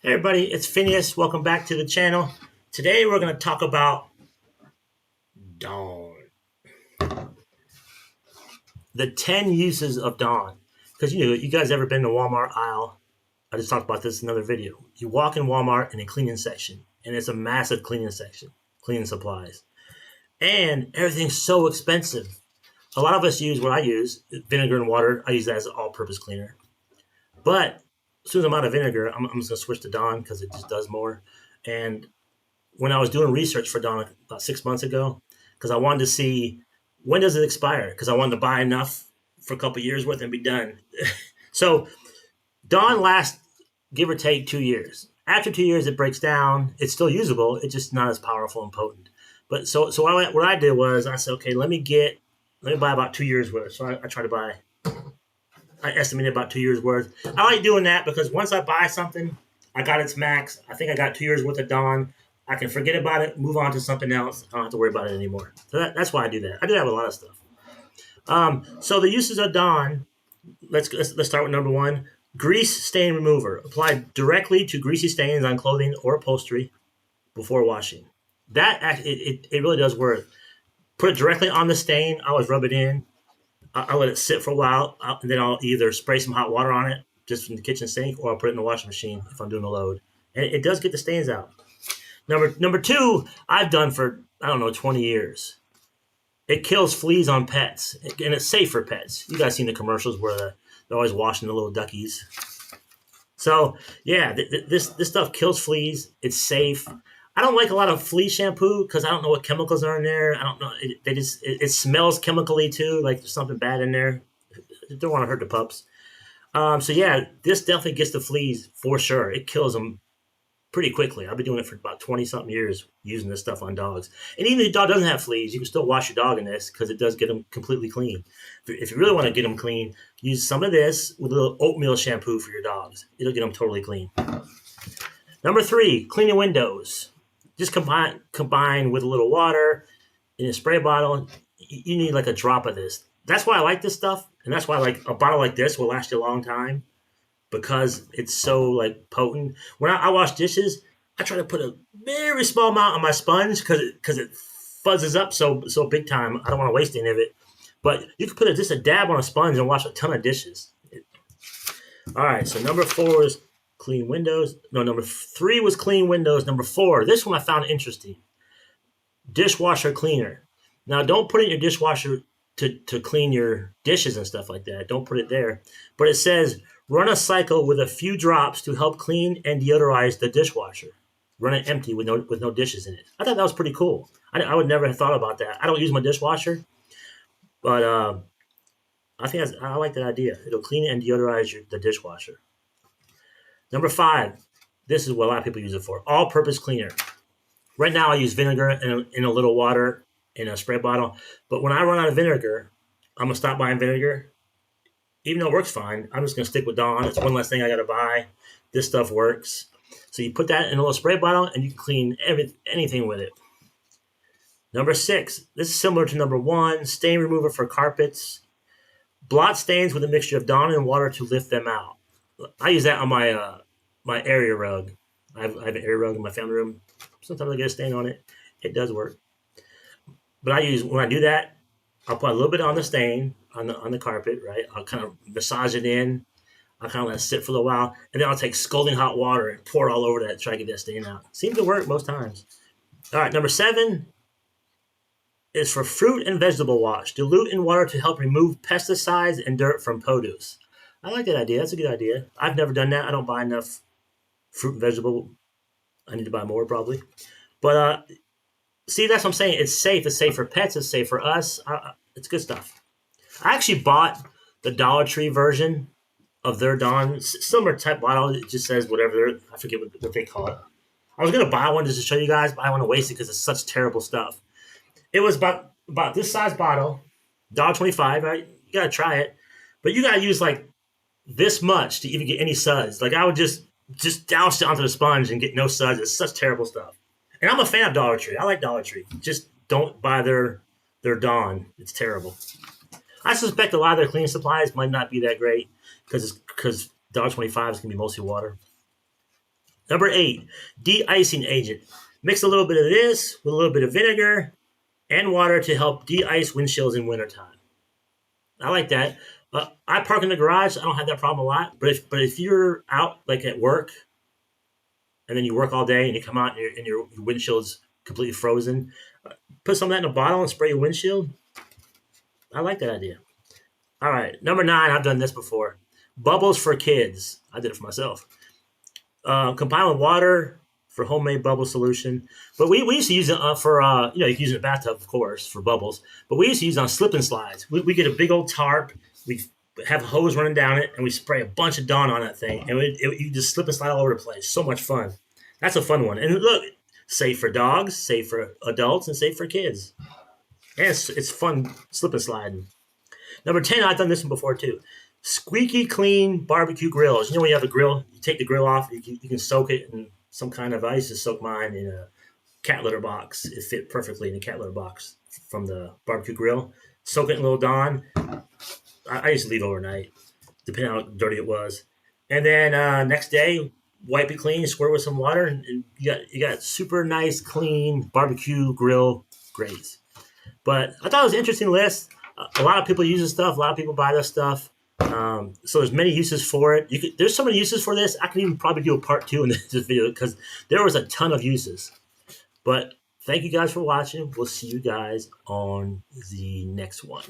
Hey everybody, it's Phineas. Welcome back to the channel. Today we're going to talk about Dawn. The 10 uses of Dawn. Because you guys ever been in the Walmart aisle? I just talked about this in another video. You walk in Walmart in a cleaning section, and it's a massive cleaning section, cleaning supplies. And everything's so expensive. A lot of us use what I use, vinegar and water. I use that as an all-purpose cleaner. But as soon as I'm out of vinegar, I'm just going to switch to Dawn because it just does more. And when I was doing research for Dawn about 6 months ago, because I wanted to see when does it expire, because I wanted to buy enough for a couple of years worth and be done. So Dawn lasts, give or take, 2 years. After 2 years, it breaks down. It's still usable. It's just not as powerful and potent. But what I did was I said, okay, let me buy about 2 years worth. So I try to buy. I estimated about 2 years worth. I like doing that because once I buy something, I got its max. I think I got 2 years worth of Dawn. I can forget about it, move on to something else. I don't have to worry about it anymore. So that's why I do that. I do that with a lot of stuff. So the uses of Dawn. Let's start with number one. Grease stain remover. Applied directly to greasy stains on clothing or upholstery before washing. It really does work. Put it directly on the stain. I always rub it in. I'll let it sit for a while, and then I'll either spray some hot water on it just from the kitchen sink, or I'll put it in the washing machine if I'm doing a load. And it does get the stains out. Number two, I've done for, I don't know, 20 years. It kills fleas on pets, and it's safe for pets. You guys seen the commercials where they're always washing the little duckies. So yeah, this stuff kills fleas. It's safe. I don't like a lot of flea shampoo because I don't know what chemicals are in there. I don't know. It smells chemically too, like there's something bad in there. I don't want to hurt the pups. So yeah, this definitely gets the fleas for sure. It kills them pretty quickly. I've been doing it for about 20 something years using this stuff on dogs. And even if the dog doesn't have fleas, you can still wash your dog in this because it does get them completely clean. If you really want to get them clean, use some of this with a little oatmeal shampoo for your dogs. It'll get them totally clean. Number three, cleaning windows. Just combine with a little water in a spray bottle. You need like a drop of this. That's why I like this stuff. And that's why like a bottle like this will last you a long time, because it's so like potent. When I wash dishes, I try to put a very small amount on my sponge because it fuzzes up so big time. I don't want to waste any of it. But you can put just a dab on a sponge and wash a ton of dishes. All right, so number four is clean windows. No, number three was clean windows. Number four, this one I found interesting. Dishwasher cleaner. Now, don't put it in your dishwasher to clean your dishes and stuff like that. Don't put it there. But it says run a cycle with a few drops to help clean and deodorize the dishwasher. Run it empty with no dishes in it. I thought that was pretty cool. I would never have thought about that. I don't use my dishwasher, but I like that idea. It'll clean and deodorize the dishwasher. Number five, this is what a lot of people use it for. All-purpose cleaner. Right now I use vinegar in a little water in a spray bottle. But when I run out of vinegar, I'm going to stop buying vinegar. Even though it works fine, I'm just going to stick with Dawn. It's one less thing I got to buy. This stuff works. So you put that in a little spray bottle and you can clean anything with it. Number six, this is similar to number one, stain remover for carpets. Blot stains with a mixture of Dawn and water to lift them out. I use that on my area rug. I have an area rug in my family room. Sometimes I get a stain on it. It does work. But when I do that, I'll put a little bit on the stain on the carpet, right? I'll kind of massage it in. I'll kind of let it sit for a little while, and then I'll take scalding hot water and pour it all over that to try to get that stain out. Seems to work most times. All right, number seven is for fruit and vegetable wash. Dilute in water to help remove pesticides and dirt from produce. I like that idea. That's a good idea. I've never done that. I don't buy enough fruit and vegetable. I need to buy more probably. But see, that's what I'm saying. It's safe. It's safe for pets. It's safe for us. It's good stuff. I actually bought the Dollar Tree version of their Dawn, similar type bottle. It just says whatever. I forget what they call it. I was gonna buy one just to show you guys, but I want to waste it because it's such terrible stuff. It was about this size bottle, $1.25. Right? You gotta try it, but you gotta use like this much to even get any suds. Like I would just douse it onto the sponge and get no suds. It's such terrible stuff. And I'm a fan of Dollar Tree. I like Dollar Tree. Just don't buy their Dawn. It's terrible. I suspect a lot of their cleaning supplies might not be that great because $1.25 is gonna be mostly water. Number 8, de-icing agent. Mix a little bit of this with a little bit of vinegar and water to help de-ice windshields in wintertime. I like that. I park in the garage. I don't have that problem a lot. But if you're out like at work and then you work all day and you come out and your windshield's completely frozen, put some of that in a bottle and spray your windshield. I like that idea. All right, number 9. I've done this before. Bubbles for kids. I did it for myself. Combine with water for homemade bubble solution. But we used to use it for, you can use it in a bathtub, of course, for bubbles. But we used to use it on slip and slides. We get a big old tarp. We have a hose running down it, and we spray a bunch of Dawn on that thing. And you just slip and slide all over the place. So much fun. That's a fun one. And look, safe for dogs, safe for adults, and safe for kids. And it's fun slip and sliding. Number 10, I've done this one before too. Squeaky clean barbecue grills. When you have a grill, you take the grill off, you can soak it in some kind of, I used to soak mine in a cat litter box. It fit perfectly in a cat litter box from the barbecue grill. Soak it in a little Dawn. I used to leave overnight, depending on how dirty it was. And then next day, wipe it clean, squirt with some water, and you got super nice, clean barbecue grill grates. But I thought it was an interesting list. A lot of people use this stuff. A lot of people buy this stuff. So there's many uses for it. There's so many uses for this. I can even probably do a part 2 in this video because there was a ton of uses. But thank you guys for watching. We'll see you guys on the next one.